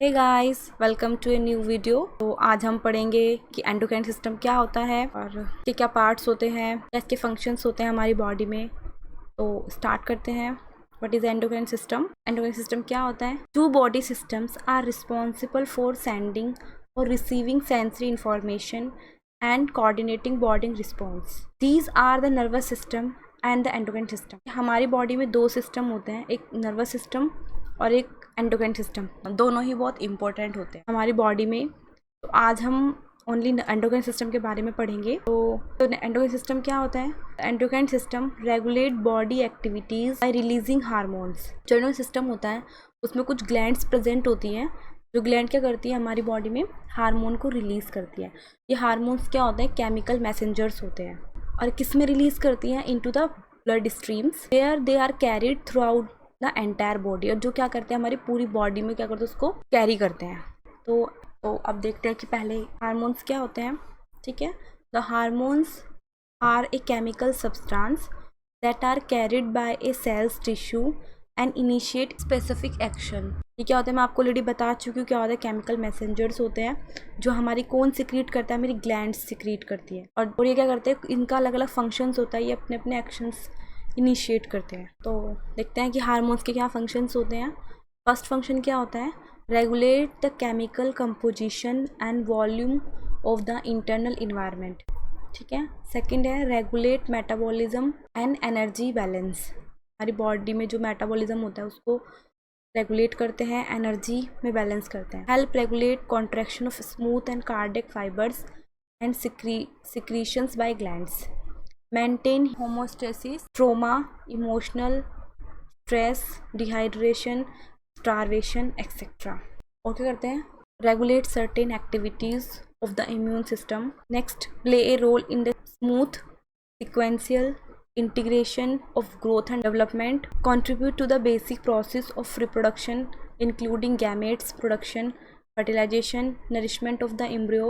Hey guys, welcome to a new video. तो आज हम पढ़ेंगे कि एंडोक्राइन सिस्टम क्या होता है और इसके क्या पार्ट्स होते हैं, क्या इसके फंक्शंस होते हैं हमारी बॉडी में। तो स्टार्ट करते हैं। What is endocrine system? Endocrine system क्या होता है? Two body systems are responsible for sending और receiving sensory information and coordinating body response. These are the nervous system and the endocrine system. हमारी body में दो system होते हैं, एक नर्वस सिस्टम और एक एंडोक्राइन सिस्टम। दोनों ही बहुत इंपॉर्टेंट होते हैं हमारी बॉडी में। तो आज हम ओनली एंडोक्राइन सिस्टम के बारे में पढ़ेंगे। तो एंडोक्राइन सिस्टम क्या होता है? Endocrine system regulate body activities bye releasing hormones. जो एंडोक्राइन सिस्टम होता है उसमें कुछ ग्लैंड्स प्रेजेंट होती हैं, जो ग्लैंड क्या करती है हमारी बॉडी में हार्मोन को रिलीज करती है। ये हार्मोन्स क्या होते हैं? केमिकल मैसेंजर्स होते हैं। और किस में रिलीज करती हैं? Into the blood streams where they are carried throughout the entire body. और जो क्या करते हैं हमारी पूरी बॉडी में क्या करते हैं, उसको कैरी करते हैं। तो अब देखते हैं कि पहले हार्मोन्स क्या होते हैं। ठीक है, the hormones are a chemical substance that are carried by a cells tissue and initiate specific action. ये क्या होता है मैं आपको ऑलरेडी बता चुकी हूँ क्या होता है। केमिकल मैसेंजर्स होते हैं जो हमारी कौन सिक्रीट करता है? मेरी ग्लैंड्स सिक्रीट करती है। और ये क्या करते हैं, इनका अलग अलग फंक्शंस होता है, ये अपने अपने एक्शंस इनिशिएट करते हैं। तो देखते हैं कि हार्मोन्स के क्या फंक्शंस होते हैं। फर्स्ट फंक्शन क्या होता है? Regulate the chemical composition and volume of the internal environment. ठीक है। सेकंड है regulate metabolism and energy balance. हमारी बॉडी में जो मेटाबॉलिज्म होता है उसको रेगुलेट करते हैं, एनर्जी में बैलेंस करते हैं। Help regulate contraction of smooth and cardiac fibres and secretions by glands. Maintain homeostasis, trauma, emotional stress, dehydration, starvation etcetera. और क्या करते हैं? Regulate certain activities of the immune system. Next, play a role in the smooth sequential integration of growth and development, contribute to the basic process of reproduction including gametes production, fertilization, nourishment of the embryo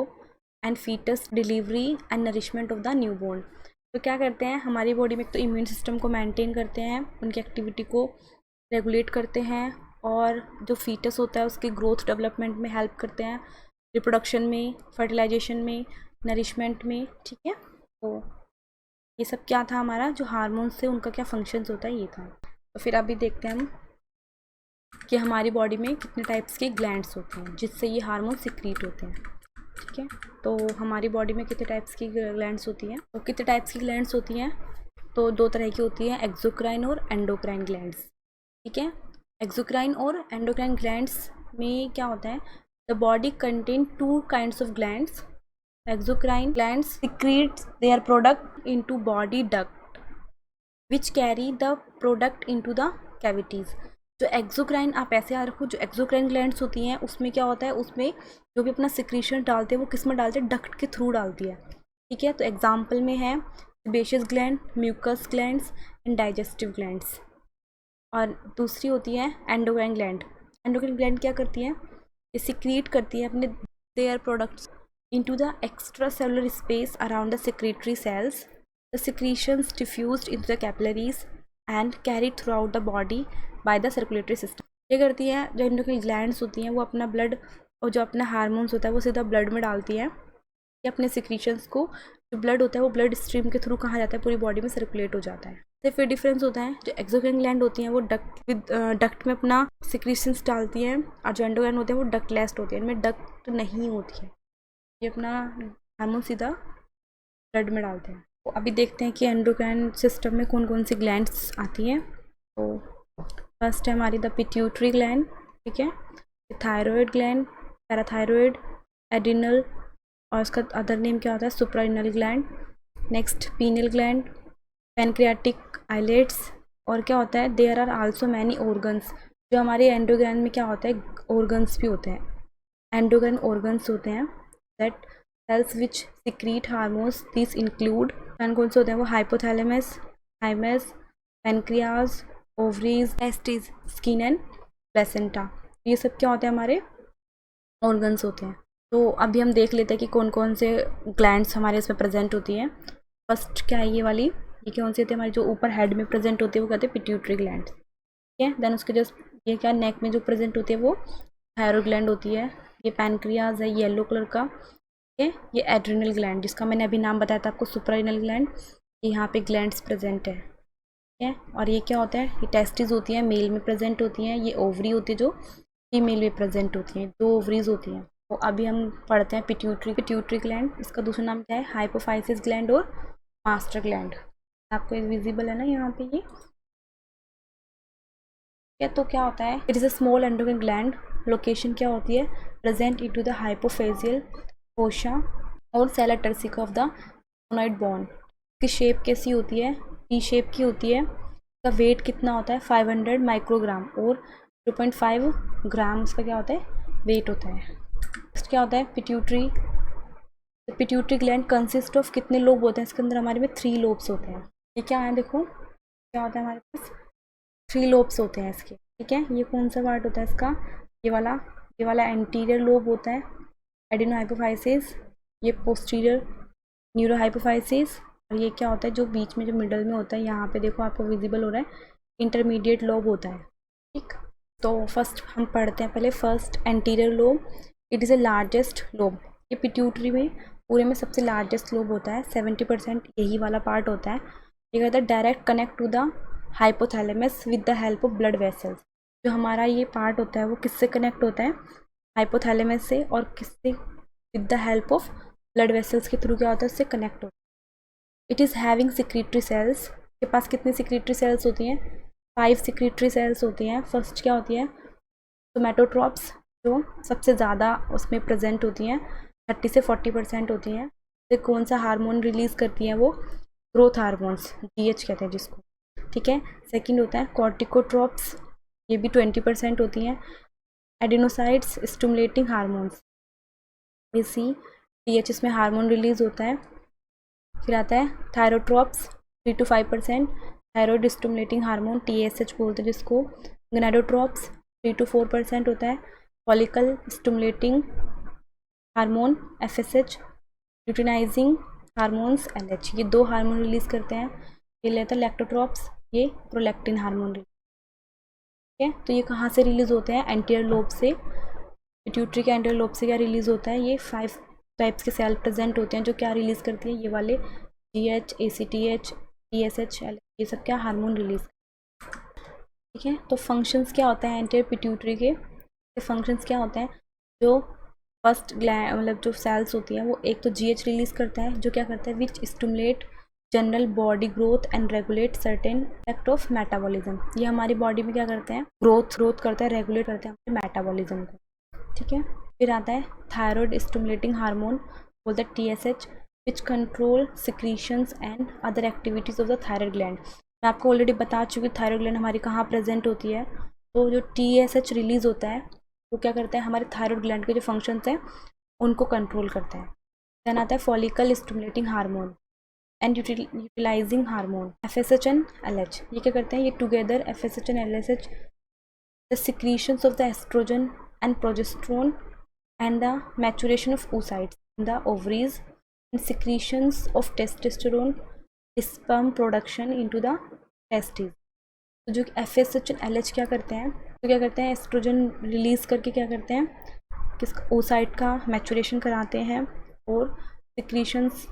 and fetus, delivery and nourishment of the newborn। तो क्या करते हैं हमारी body में? एक तो immune system को maintain करते हैं, उनकी एक्टिविटी को रेगुलेट करते हैं, और जो फीटस होता है उसके ग्रोथ डेवलपमेंट में हेल्प करते हैं, रिप्रोडक्शन में, फर्टिलाइजेशन में, नरिशमेंट में। ठीक है, तो ये सब क्या था हमारा जो हार्मोन्स थे उनका क्या फंक्शंस होता है, ये था। तो फिर अभी देखते हैं हम कि हमारी बॉडी में कितने टाइप्स के ग्लैंड्स होते हैं जिससे ये हार्मोन सिक्रीट होते हैं। ठीक है, तो हमारी बॉडी में कितने टाइप्स की ग्लैंड्स होती हैं? तो कितने टाइप्स की ग्लैंड्स होती हैं? तो दो तरह की होती हैं, एक्सोक्राइन और एंडोक्राइन ग्लैंड्स। ठीक है, एक्सोक्राइन और एंडोक्राइन ग्लैंड्स में क्या होता है? The body contain two kinds of glands. Exocrine glands secrete their product into body duct which carry the product into the cavities। जो एक्सोक्राइन, आप ऐसे याद रखो, जो एक्सोक्राइन ग्लैंड्स होती हैं उसमें क्या होता है, उसमें जो भी अपना सिक्रीशन डालते हैं वो किस में डालते हैं? डक्ट के थ्रू डालती है। ठीक है, तो एग्जाम्पल में है sebaceous gland, mucous glands and digestive glands. और दूसरी होती है एंडोक्राइन ग्लैंड। एंडोक्राइन ग्लैंड क्या करती है? ये सिक्रीट करती है अपने their products into the extracellular space around the secretory cells. The secretions diffused into the capillaries and carried throughout the body by the circulatory system। ये करती है, जो एंडोक्राइन ग्लैंड्स होती हैं वो अपना ब्लड और जो अपना हार्मोन्स होता है वो सीधा ब्लड में डालती है। ये अपने सिक्रीशंस को, जो ब्लड होता है वो ब्लड स्ट्रीम के थ्रू कहाँ जाता है? पूरी बॉडी में सर्कुलेट हो जाता है। तो फिर डिफरेंस होता है, जो एक्सोक्राइन ग्लैंड होती हैं वो डक्ट में अपना सिक्रीशंस डालती हैं, और जो एंडोक्राइन होते हैं वो डक्टलेस होती है, इनमें डक्ट नहीं होती है, ये अपना हार्मोन सीधा ब्लड में डालते हैं। तो अभी देखते हैं कि एंडोक्राइन सिस्टम में कौन कौन सी ग्लैंड्स आती हैं। तो फर्स्ट है हमारी द पिट्यूटरी ग्लैंड। ठीक है, थायराइड ग्लैंड, पैराथायरॉयड, एड्रिनल, और उसका अदर नेम क्या होता है? Suprarenal gland. Next pineal gland, pancreatic islets. और क्या होता है? There are also many organs. जो हमारे एंडोक्राइन में क्या होता है? ऑर्गन्स भी होते हैं, एंडोक्राइन ऑर्गन्स होते हैं that cells which secrete hormones। these include, कौन से होते हैं वो? Hypothalamus, thymus, pancreas, ovaries, testis, skin and placenta. ये सब क्या होते हैं? हमारे ऑर्गन्स होते हैं। तो अभी हम देख लेते हैं कि कौन कौन से ग्लैंड्स हमारे इसमें प्रेजेंट होती हैं। फर्स्ट क्या है ये वाली, ये कौन सी होती है? हमारी जो ऊपर हेड में प्रेजेंट होती है वो कहते हैं पिट्यूटरी ग्लैंड। ठीक है, देन उसके जस्ट ये क्या नेक में जो प्रेजेंट होती है वो थायराइड ग्लैंड होती है, ये पैनक्रियाज है येलो कलर का, ठीक है। ये एड्रिनल ग्लैंड जिसका मैंने अभी नाम बताया था आपको, सुप्रारिनल ग्लैंड, यहाँ पे ग्लैंड्स प्रेजेंट है, ठीक है। और ये क्या होता है, ये टेस्टिस होती है, मेल में प्रेजेंट होती हैं। ये ओवरी होती है जो फीमेल में प्रेजेंट होती हैं, 2 ओवरीज होती हैं। तो अभी हम पढ़ते हैं पिट्यूटरी ग्लैंड, इसका दूसरा नाम क्या है, हाइपोफाइसिस ग्लैंड और मास्टर ग्लैंड। आपको विजिबल है ना यहाँ पे ये, तो क्या होता है, it is a small endocrine gland, location क्या होती है, प्रेजेंट इनटू द हाइपोफेजियल फोशा और सेला टर्सिका ऑफ द सोनोइड बोन। इसकी शेप कैसी होती है, टी शेप की होती है। इसका वेट कितना होता है, 500 माइक्रोग्राम और 0.5 ग्राम उसका क्या होता है, वेट होता है। नेक्स्ट क्या होता है, पिट्यूटरी ग्लैंड कंसिस्ट ऑफ कितने लोब होते हैं, इसके अंदर हमारे में 3 लोब्स होते हैं। ये क्या है, देखो क्या होता है हमारे पास, 3 लोब्स होते हैं इसके, ठीक है। ये कौन सा पार्ट होता है इसका, ये वाला एंटीरियर लोब होता है, एडिनोहाइपोफाइसिस। ये पोस्टीरियर न्यूरोहाइपोफाइसिस। और ये क्या होता है, जो बीच में जो मिडल में होता है, यहाँ पे देखो आपको विजिबल हो रहा है, इंटरमीडिएट लोब होता है, ठीक। तो फर्स्ट हम पढ़ते हैं पहले, first anterior lobe, it is a largest lobe. ये पिट्यूटरी में पूरे में सबसे लार्जेस्ट लोब होता है, 70% यही वाला पार्ट होता है। ये कहता है direct connect to the hypothalamus with the help of blood vessels. जो हमारा ये पार्ट होता है वो किससे कनेक्ट होता है, हाइपोथैलेमस से, और किससे, with the help of blood vessels के थ्रू क्या होता है, उससे कनेक्ट होता है। It is having secretory cells, के पास कितनी सिक्रीटरी सेल्स होती हैं, 5 सिक्रीटरी सेल्स होती हैं। फर्स्ट क्या होती है, सोमैटोट्रॉप्स, जो सबसे ज़्यादा उसमें प्रेजेंट होती हैं, 30 से 40% होती हैं। तो कौन सा हार्मोन रिलीज़ करती हैं, वो ग्रोथ हार्मोन्स, GH कहते हैं जिसको, ठीक है। सेकंड होता है कॉर्टिकोट्रॉप्स, ये भी 20% होती हैं। एडिनोसाइड्स स्टिमुलेटिंग हार्मोन्स, AC TH इसमें हार्मोन रिलीज होता है। फिर आता है thyrotrophs, 3 to 5%, thyroid stimulating hormone, TSH बोलते हैं जिसको। गनेडोट्रॉप्स 3 to 4% होता है, follicle stimulating hormone, FSH, luteinising hormones, LH, ये 2 हार्मोन रिलीज करते हैं। ये लेता है लैक्टोट्रॉप्स, ये प्रोलैक्टिन हार्मोन, ठीक है। तो ये कहाँ से रिलीज होते हैं, एंटीरियर लोब से। पिट्यूटरी के एंटीरियर लोब से क्या रिलीज होता है, ये 5 टाइप्स के सेल प्रेजेंट होते हैं जो क्या रिलीज करती हैं, ये वाले GH, ACTH, TSH, ये सब क्या हार्मोन रिलीज, ठीक है। तो फंक्शंस क्या होते हैं एंटीरियर पिट्यूटरी के, फंक्शंस क्या होते हैं, जो फर्स्ट ग्लैंड मतलब जो सेल्स होती हैं वो एक तो GH रिलीज करता है, जो क्या करता है, which stimulate general body growth and regulate certain aspect of metabolism. ये हमारी बॉडी में क्या करते हैं, ग्रोथ करता है, रेगुलेट करते हैं हमारे मेटाबॉलिज्म को, ठीक है। फिर आता है थायरॉयड स्टिमुलेटिंग हार्मोन, बोलते हैं TSH, which control secretions and other activities of the thyroid gland. मैं आपको ऑलरेडी बता चुकी थायरॉयड ग्लैंड हमारी कहाँ प्रेजेंट होती है। तो जो TSH रिलीज होता है वो क्या करता है, हमारे थायरॉयड ग्लैंड के जो फंक्शंस हैं उनको कंट्रोल करता है। देन आता है follicle stimulating hormone and utilising hormone, FSH and LH। ये क्या करते हैं, ये together FSH and LH the secretions of the oestrogen and progesterone and the maturation of oocytes in the ovaries and secretions of testosterone, sperm production into the testes। तो जो FSH और LH क्या करते हैं, तो क्या करते हैं, एस्ट्रोजन रिलीज करके क्या करते हैं, किस oocyte का मैचुरेशन कराते हैं और सिक्रीशंस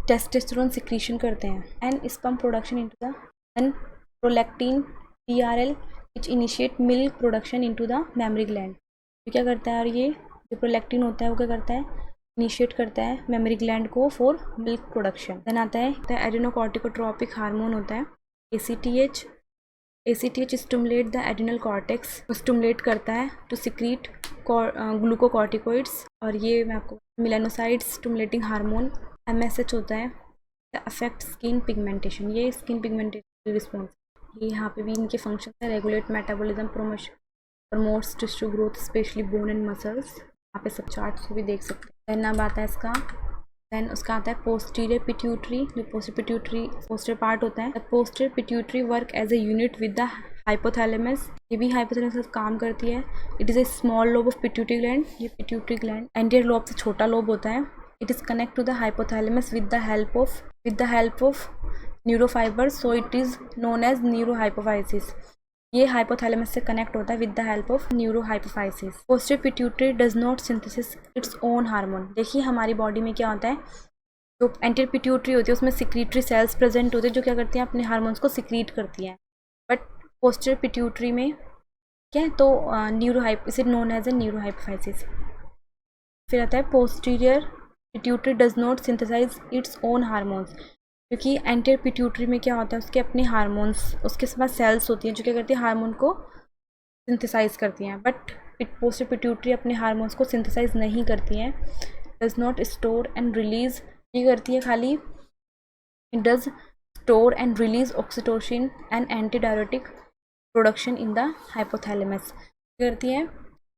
टेस्टोस्टेरोन सिक्रीशन करते हैं, and sperm production into the, and prolactin PRL which initiate milk production into the mammary gland। तो क्या करता है, और ये जो प्रोलैक्टिन होता है वो क्या करता है, इनिशिएट करता है मेमोरी ग्लैंड को फॉर मिल्क प्रोडक्शन। देन आता है एडिनोकॉर्टिकोट्रोपिक हार्मोन होता है ACTH stimulate the adrenal cortex, stimulate करता है टू सिक्रीट ग्लूकोकॉर्टिकोइड्स। और ये मैं आपको मेलानोसाइड्स स्टिमुलेटिंग हार्मोन MSH होता है, अफेक्ट स्किन पिगमेंटेशन, ये स्किन पिगमेंटेशन रिस्पॉन्स। ये यहाँ पे भी इनके फंक्शन है, regulate metabolism, promotes tissue growth specially bone and muscles. यहाँ पे सब चार्ट्स को भी देख सकते हैं। देन अब आता है इसका, देन उसका आता है पोस्टीरियर पिट्यूटरी, जो पोस्टीरियर पार्ट होता है। Posterior pituitary work as a unit with the hypothalamus, ये भी हाइपोथैलेमस काम करती है। It is a small lobe of pituitary gland, ये पिट्यूटरी ग्लैंड एंटीरियर लोब से छोटा लोब होता है। It is connect to the hypothalamus with the help of neurofibers, so it is known as neurohypophysis. ये hypothalamus से connect होता है with the help of neurohypophysis. Posterior pituitary does not synthesis its own hormone. देखिए हमारी body में क्या होता है, जो एंटीरियर पिट्यूटरी होती है उसमें सिक्रीटरी सेल्स प्रेजेंट होते हैं जो क्या करती हैं, अपने हार्मोन्स को सिक्रीट करती हैं। बट पोस्टीरियर पिट्यूटरी में क्या है, तो is it known as a neurohypophysis. फिर आता है posterior pituitary does not synthesise its own hormones, क्योंकि एंटीरियर पिट्यूटरी में क्या होता है, उसके अपने हार्मोन्स, उसके पास सेल्स होती हैं जो क्या करती है, हार्मोन को सिंथेसाइज करती हैं। बट पोस्टीरियर पिट्यूटरी अपने हार्मोन्स को सिंथेसाइज नहीं करती हैं, does not store and release. ये करती है खाली, it does store and release oxytocin and antidiuretic production in the hypothalamus. करती है,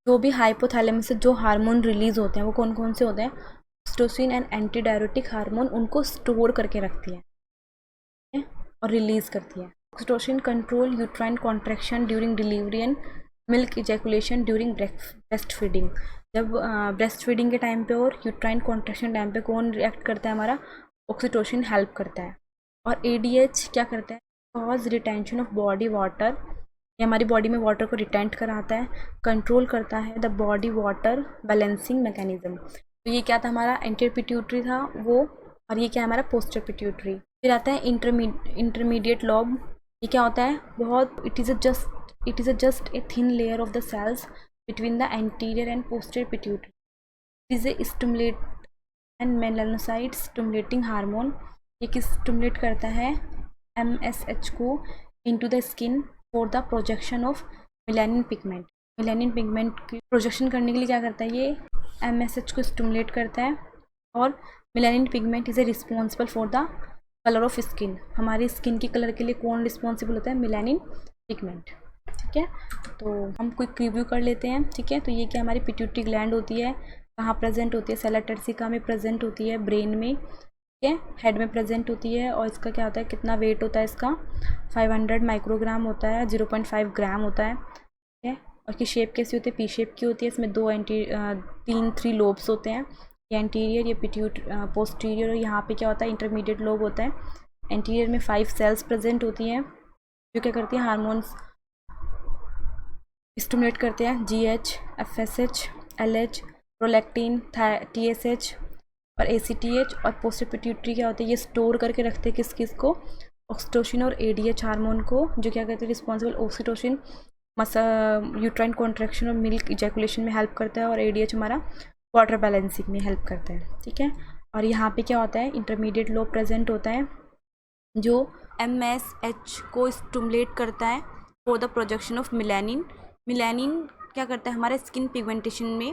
जो भी हाइपोथैलेमस से जो हार्मोन रिलीज होते हैं वो कौन कौन से होते हैं, ऑक्सीटोसिन एंड एंटीडायरेटिक हार्मोन, उनको स्टोर करके रखती है और रिलीज करती है। Oxytocin control uterine contraction during delivery and milk ejaculation during breast feeding. जब ब्रेस्ट फीडिंग के टाइम पे और यूट्राइन कॉन्ट्रैक्शन टाइम पे कौन रिएक्ट करता है, हमारा ऑक्सीटोसिन हेल्प करता है। और ADH क्या करता है, cause retention of body water, ये हमारी बॉडी में वाटर को रिटेंट कराता है, कंट्रोल करता है the body water balancing mechanism. तो ये क्या था, हमारा एंटीरियर पिट्यूटरी था वो, और ये क्या है, हमारा पोस्टीरियर पिट्यूटरी। फिर आता है इंटरमीडिएट लोब। ये क्या होता है, बहुत it is just a thin layer of the cells between the anterior and posterior pituitary. It is a stimulate and melanocyte stimulating hormone. ये किस स्टिमुलेट करता है, MSH को into the skin for the projection of melanin pigment. Melanin pigment की projection करने के लिए क्या करता है, ये MSH को स्टिमुलेट करता है। और melanin pigment is a responsible for the colour of skin. हमारी स्किन की कलर के लिए कौन रिस्पॉन्सिबल होता है, मेलानिन पिगमेंट। ठीक है, तो हम क्विक रिव्यू कर लेते हैं। ठीक है, तो ये क्या हमारी पिट्यूटरी ग्लैंड होती है, कहाँ प्रेजेंट होती है, सेला टर्सिका में प्रेजेंट होती है, ब्रेन में, ठीक है, हेड में प्रेजेंट होती है। और इसका क्या होता है, कितना वेट होता है इसका, 500 माइक्रोग्राम होता है, 0.5 ग्राम होता है। ठीक है, और इसकी शेप कैसी होती है, पी शेप की होती है। इसमें 3 लोब्स होते हैं, ये एंटीरियर, ये पोस्टीरियर, और यहाँ पे क्या होता है, इंटरमीडिएट लोब होता है। एंटीरियर में 5 सेल्स प्रेजेंट होती हैं जो क्या करती हैं, हार्मोन्स स्टिमुलेट करते हैं, GH, FSH, LH, prolactin, TSH और ACTH। और पोस्टीरियर पिट्यूटरी क्या होती है, ये स्टोर करके रखते हैं किस को, ऑक्सीटोसिन और ADH हार्मोन को, जो क्या कहते हैं, रिस्पॉन्सिबल ऑक्सीटोसिन यूट्राइन कॉन्ट्रैक्शन और मिल्क इजैकुलेशन में हेल्प करता है, और ADH हमारा वाटर बैलेंसिंग में हेल्प करता है। ठीक है, और यहाँ पे क्या होता है, इंटरमीडिएट लोब प्रेजेंट होता है जो MSH को स्टिमुलेट करता है for the projection of melanin. Melanin क्या करता है, हमारे स्किन पिगमेंटेशन में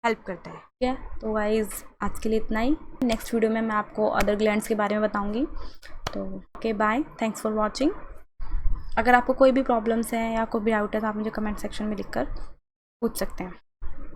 हेल्प करता है। ठीक है, तो गाइस आज के लिए इतना ही। नेक्स्ट वीडियो में मैं आपको अदर ग्लैंड्स के बारे में बताऊंगी। तो okay, bye, thanks for watching. अगर आपको कोई भी प्रॉब्लम्स हैं या कोई भी डाउट है तो आप मुझे कमेंट सेक्शन में लिखकर पूछ सकते हैं।